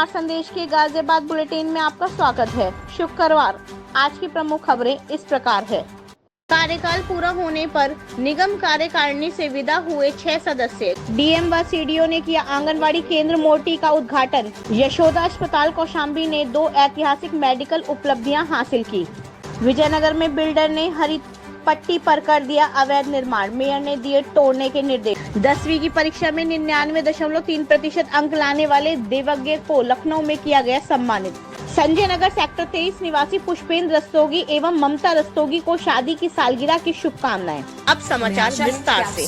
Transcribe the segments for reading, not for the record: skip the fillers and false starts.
समाचार संदेश के गाजियाबाद बुलेटिन में आपका स्वागत है। शुक्रवार आज की प्रमुख खबरें इस प्रकार है। कार्यकाल पूरा होने पर निगम कार्यकारिणी से विदा हुए 6 सदस्य। डीएम व सीडीओ ने किया आंगनवाड़ी केंद्र मोटी का उद्घाटन। यशोदा अस्पताल कौशाम्बी ने 2 ऐतिहासिक मेडिकल उपलब्धियां हासिल की। विजयनगर में बिल्डर ने हरी पट्टी पर कर दिया अवैध निर्माण, मेयर ने दिए तोड़ने के निर्देश। 10वीं की परीक्षा में 99.3% अंक लाने वाले देवज्ञ को लखनऊ में किया गया सम्मानित। संजय नगर सेक्टर 23 निवासी पुष्पेंद्र रस्तोगी एवं ममता रस्तोगी को शादी की सालगिरह की शुभकामनाएं। अब समाचार विस्तार से।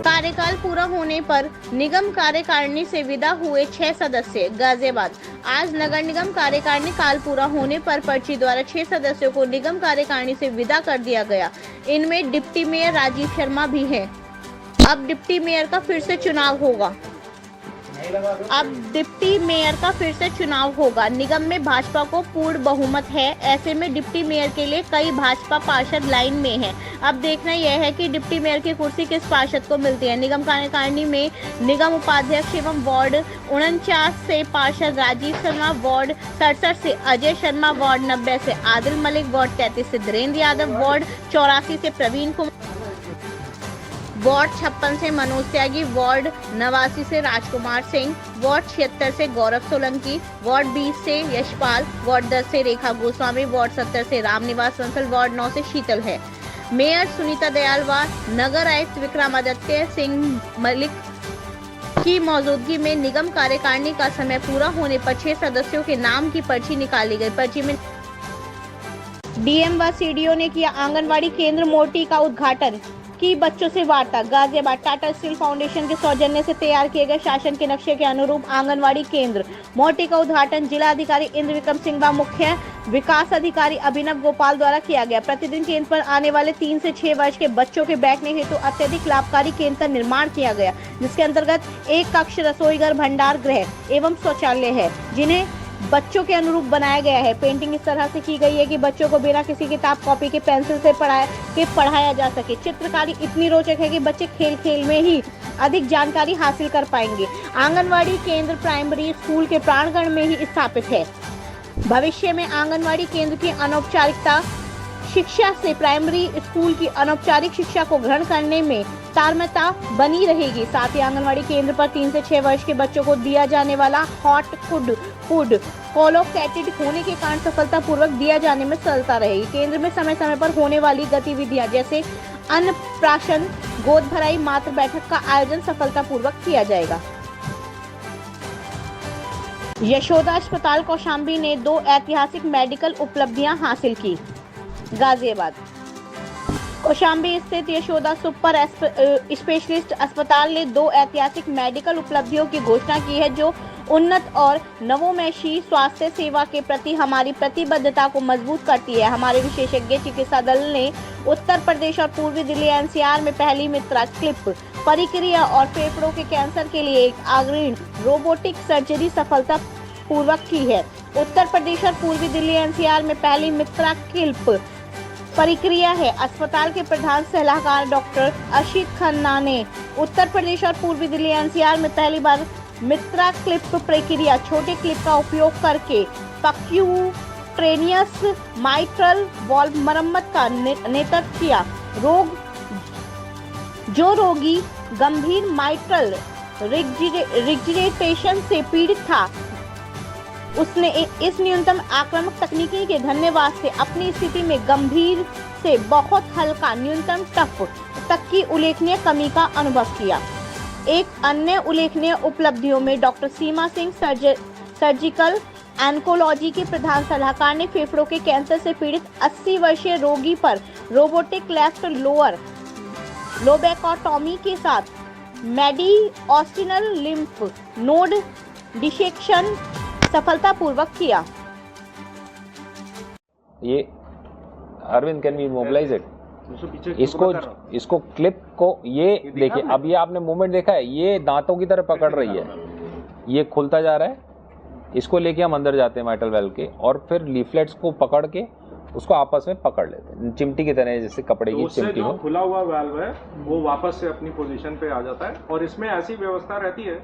कार्यकाल पूरा होने पर निगम कार्यकारिणी से विदा हुए 6 सदस्य। गाजियाबाद आज नगर निगम कार्यकारिणी काल पूरा होने पर पर्ची द्वारा 6 सदस्यों को निगम कार्यकारिणी से विदा कर दिया गया। इनमें डिप्टी मेयर राजीव शर्मा भी हैं। अब डिप्टी मेयर का फिर से चुनाव होगा। निगम में भाजपा को पूर्ण बहुमत है, ऐसे में डिप्टी मेयर के लिए कई भाजपा पार्षद लाइन में हैं। अब देखना यह है कि डिप्टी मेयर की कुर्सी किस पार्षद को मिलती है। निगम कार्यकारिणी में निगम उपाध्यक्ष एवं वार्ड 49 से पार्षद राजीव शर्मा, वार्ड 67 से अजय शर्मा, वार्ड 90 से आदिल मलिक, वार्ड 33 से धीरेन्द्र यादव, वार्ड 84 से प्रवीण कुमार, वार्ड 56 से मनोज त्यागी, वार्ड 89 से राजकुमार सिंह, वार्ड 76 से गौरव सोलंकी, वार्ड 20 से यशपाल, वार्ड 10 से रेखा गोस्वामी, वार्ड 70 से रामनिवास बंसल, वार्ड 9 से शीतल है। मेयर सुनीता दयाल व नगर आयुक्त विक्रमादित्य सिंह मलिक की मौजूदगी में निगम कार्यकारिणी का समय पूरा होने पर 6 सदस्यों के नाम की पर्ची निकाली गई। पर्ची में डीएम व सीडीओ ने किया आंगनवाड़ी केंद्र मोटी का उद्घाटन की बच्चों से वार्ता। गाजियाबाद टाटा स्टील फाउंडेशन के सौजन्य से तैयार किए गए शासन के नक्शे के अनुरूप आंगनवाड़ी केंद्र मोटी का उद्घाटन जिला अधिकारी इंद्र विक्रम सिंह व मुख्य विकास अधिकारी अभिनव गोपाल द्वारा किया गया। प्रतिदिन केंद्र पर आने वाले 3 से 6 वर्ष के बच्चों के बैठने हेतु अत्यधिक लाभकारी केंद्र का निर्माण किया गया, जिसके अंतर्गत एक कक्ष, रसोई घर, भंडार गृह एवं शौचालय है, जिन्हें बच्चों के अनुरूप बनाया गया है। पेंटिंग इस तरह से की गई है कि बच्चों को बिना किसी किताब, कॉपी के, पेंसिल से पढ़ाया जा सके। चित्रकारी इतनी रोचक है कि बच्चे खेल खेल में ही अधिक जानकारी हासिल कर पाएंगे। आंगनवाड़ी केंद्र प्राइमरी स्कूल के प्रांगण में ही स्थापित है। भविष्य में आंगनवाड़ी केंद्र की अनौपचारिकता शिक्षा से प्राइमरी स्कूल की अनौपचारिक शिक्षा को ग्रहण करने में तारतम्य बनी रहेगी। साथ ही आंगनवाड़ी केंद्र पर 3 से 6 वर्ष के बच्चों को दिया जाने वाला हॉट फूड कोलोकेटेड होने के कारण सफलतापूर्वक दिया जाने में सरलता रहेगी। केंद्र में समय समय पर होने वाली गतिविधियां जैसे अन्नप्राशन, गोद भराई, मातृ बैठक का आयोजन सफलतापूर्वक किया जाएगा। यशोदा अस्पताल कौशाम्बी ने 2 ऐतिहासिक मेडिकल उपलब्धियां हासिल की। गाजियाबाद कौशाम्बी स्थित यशोदा सुपर स्पेशलिस्ट अस्पताल ने 2 ऐतिहासिक मेडिकल उपलब्धियों की घोषणा की है, जो उन्नत और नवोन्मेषी स्वास्थ्य सेवा के प्रति हमारी प्रतिबद्धता को मजबूत करती है। हमारे विशेषज्ञ चिकित्सा दल ने उत्तर प्रदेश और पूर्वी दिल्ली एनसीआर में पहली मित्रा क्लिप प्रक्रिया और फेफड़ों के कैंसर के लिए एक अग्रणी रोबोटिक सर्जरी सफलतापूर्वक की है। उत्तर प्रदेश और पूर्वी दिल्ली एनसीआर में पहली मित्रा क्लिप प्रक्रिया है। अस्पताल के प्रधान सलाहकार डॉक्टर अशित खन्ना ने उत्तर प्रदेश और पूर्वी दिल्ली एनसीआर में पहली बार मित्रा क्लिप प्रक्रिया छोटे क्लिप का उपयोग करके परक्यूटेनियस माइट्रल वॉल्व मरम्मत का नेतृत्व किया। जो रोगी गंभीर माइट्रल रिजिडिटेशन से पीड़ित था, उसने इस न्यूनतम आक्रामक तकनीकी के धन्यवाद से अपनी स्थिति में गंभीर से बहुत हल्का न्यूनतम टफ तक की उल्लेखनीय कमी का अनुभव किया। एक अन्य उल्लेखनीय उपलब्धियों में डॉक्टर सीमा सिंह सर्जिकल ऑन्कोलॉजी के प्रधान सलाहकार ने फेफड़ों के कैंसर से पीड़ित 80 वर्षीय रोगी पर रोबोटिक लेफ्ट लोअर लोबेकोटॉमी के साथ मेडिओस्टिनल लिम्फ नोड डिसेक्शन सफलतापूर्वक किया। ये Arvind, can we mobilise it? इसको क्लिप को, ये देखिए, अब ये आपने मूवमेंट देखा है, ये दांतों की तरह पकड़ रही है, ये खुलता जा रहा है। इसको लेके हम अंदर जाते हैं माइटल वेल के, और फिर लीफलेट्स को पकड़ के उसको आपस में पकड़ लेते हैं, चिमटी की तरह, जैसे कपड़े की चिमटी हो। खुला हुआ वाल्व है वो वापस से अपनी पोजीशन पे आ जाता है और इसमें ऐसी व्यवस्था रहती है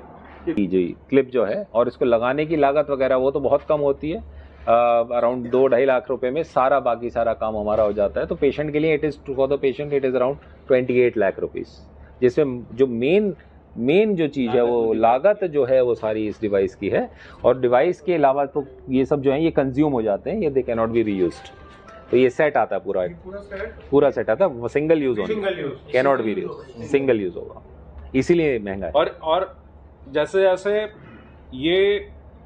कि जी क्लिप जो है, और इसको लगाने की लागत वगैरह वो तो बहुत कम होती है, अराउंड 2-2.5 लाख रुपए में सारा बाकी सारा काम हमारा हो जाता है। तो पेशेंट के लिए it is for the patient it is around 28 lakh rupees, जिसमें जो मेन जो चीज़ है वो लागत जो है वो सारी इस डिवाइस की है। और डिवाइस के अलावा तो ये सब जो है ये कंज्यूम हो जाते हैं, ये they can not be reused. तो ये सेट आता है पूरा सेट आता है, सिंगल यूज होगा, can not be reuse, single use होगा, इसीलिए महंगा है। और जैसे जैसे ये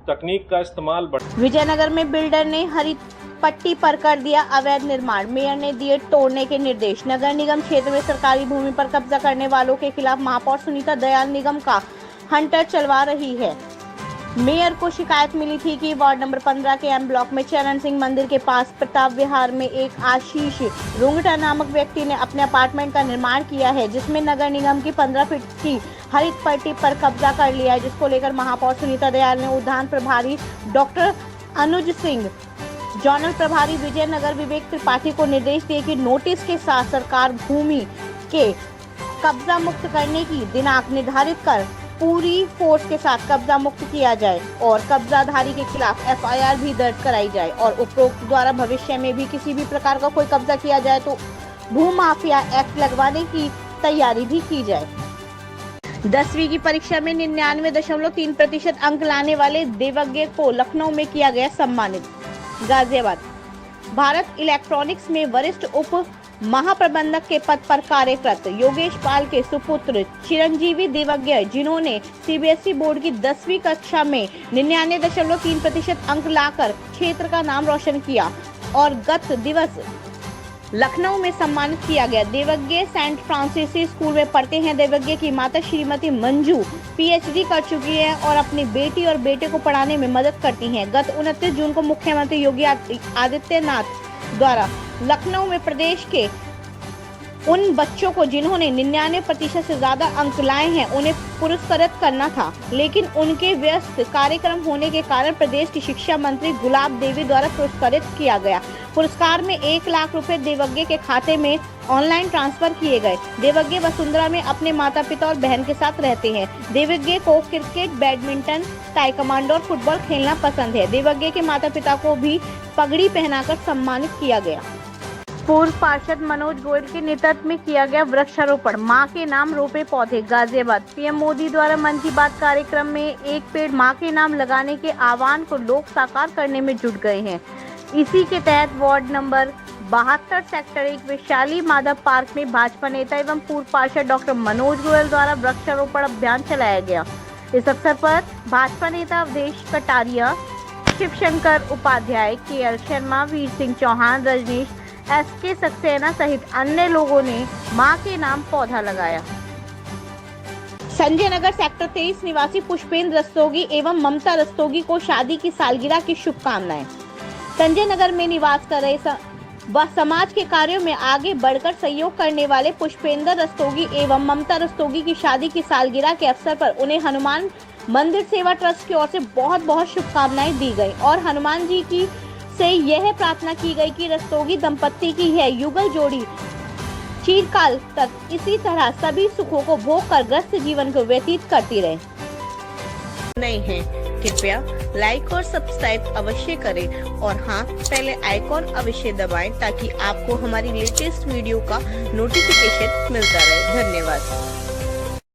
तकनीक का इस्तेमाल विजयनगर में बिल्डर ने हरी पट्टी पर कर दिया अवैध निर्माण, मेयर ने दिए तोड़ने के निर्देश। नगर निगम क्षेत्र में सरकारी भूमि पर कब्जा करने वालों के खिलाफ महापौर सुनीता दयाल निगम का हंटर चलवा रही है। मेयर को शिकायत मिली थी कि वार्ड नंबर 15 के एम ब्लॉक में चरण सिंह मंदिर के पास प्रताप विहार में एक आशीष रुंगटा नामक व्यक्ति ने अपने अपार्टमेंट का निर्माण किया है, जिसमें नगर निगम की 15 फीट की हरित पट्टी पर कब्जा कर लिया है, जिसको लेकर महापौर सुनीता दयाल ने उद्यान प्रभारी डॉक्टर अनुज सिंह, जोनल प्रभारी विजयनगर विवेक त्रिपाठी को निर्देश दिए कि नोटिस के साथ सरकार भूमि के कब्जा मुक्त करने की दिनांक निर्धारित कर पूरी फोर्स के साथ कब्जा मुक्त किया जाए और कब्जाधारी के खिलाफ एफआईआर भी दर्ज कराई जाए और उपरोक्त द्वारा भविष्य में भी किसी भी प्रकार का कोई कब्जा किया जाए तो भू माफिया एक्ट लगवाने की तैयारी भी की जाए। 10वीं की परीक्षा में 99.3% अंक लाने वाले देवज्ञ को लखनऊ में किया गया सम्मानित। गाजियाबाद भारत इलेक्ट्रॉनिक्स में वरिष्ठ उप महाप्रबंधक के पद पर कार्यरत योगेश पाल के सुपुत्र चिरंजीवी देवज्ञ, जिन्होंने सीबीएसई बोर्ड की 10वीं कक्षा में 99.3% अंक लाकर क्षेत्र का नाम रोशन किया और गत दिवस लखनऊ में सम्मानित किया गया। देवज्ञ सेंट फ्रांसिस स्कूल में पढ़ते हैं। देवज्ञ की माता श्रीमती मंजू पीएचडी कर चुकी है और अपनी बेटी और बेटे को पढ़ाने में मदद करती हैं। गत 29 जून को मुख्यमंत्री योगी आदित्यनाथ द्वारा लखनऊ में प्रदेश के उन बच्चों को जिन्होंने 99% से ज्यादा अंक लाए हैं उन्हें पुरस्कृत करना था, लेकिन उनके व्यस्त कार्यक्रम होने के कारण प्रदेश की शिक्षा मंत्री गुलाब देवी द्वारा पुरस्कृत किया गया। पुरस्कार में 1 लाख रुपए देवज्ञ के खाते में ऑनलाइन ट्रांसफर किए गए। देवज्ञ वसुंधरा में अपने माता पिता और बहन के साथ रहते हैं। देवज्ञ को क्रिकेट, बैडमिंटन, ताइक्वांडो और फुटबॉल खेलना पसंद है। देवज्ञ के माता पिता को भी पगड़ी पहनाकर सम्मानित किया गया। पूर्व पार्षद मनोज गोयल के नेतृत्व में किया गया वृक्षारोपण, मां के नाम रोपे पौधे। गाजियाबाद पीएम मोदी द्वारा मन की बात कार्यक्रम में एक पेड़ मां के नाम लगाने के आह्वान को लोग साकार करने में जुट गए हैं। इसी के तहत ward number 72 sector 1 Vaishali Madhav park में भाजपा नेता एवं पूर्व पार्षद डॉक्टर मनोज गोयल द्वारा वृक्षारोपण अभियान चलाया गया। इस अवसर पर भाजपा नेता अवधेश कटारिया, शिवशंकर उपाध्याय, केएल शर्मा, वीर सिंह चौहान, रजनीश एसके सक्सेना सहित अन्य लोगों ने मां के नाम पौधा लगाया। संजय नगर सेक्टर 23 निवासी पुष्पेंद्र रस्तोगी एवं ममता रस्तोगी को शादी की सालगिरह की शुभकामनाएं। संजय नगर में निवास कर रहे व समाज के कार्यों में आगे बढ़कर सहयोग करने वाले पुष्पेंद्र रस्तोगी एवं ममता रस्तोगी की शादी की सालगिरह के अवसर पर उन्हें हनुमान मंदिर सेवा ट्रस्ट की ओर से बहुत बहुत शुभकामनाएं दी गई और हनुमान जी की से यह प्रार्थना की गई कि रस्तोगी दंपत्ति की है युगल जोड़ी चिरकाल तक इसी तरह सभी सुखों को भोग कर ग्रस्त जीवन को व्यतीत करती रहे। नहीं है कृपया लाइक और सब्सक्राइब अवश्य करें और हाँ, पहले आइकॉन अवश्य दबाएं ताकि आपको हमारी लेटेस्ट वीडियो का नोटिफिकेशन मिलता रहे। धन्यवाद।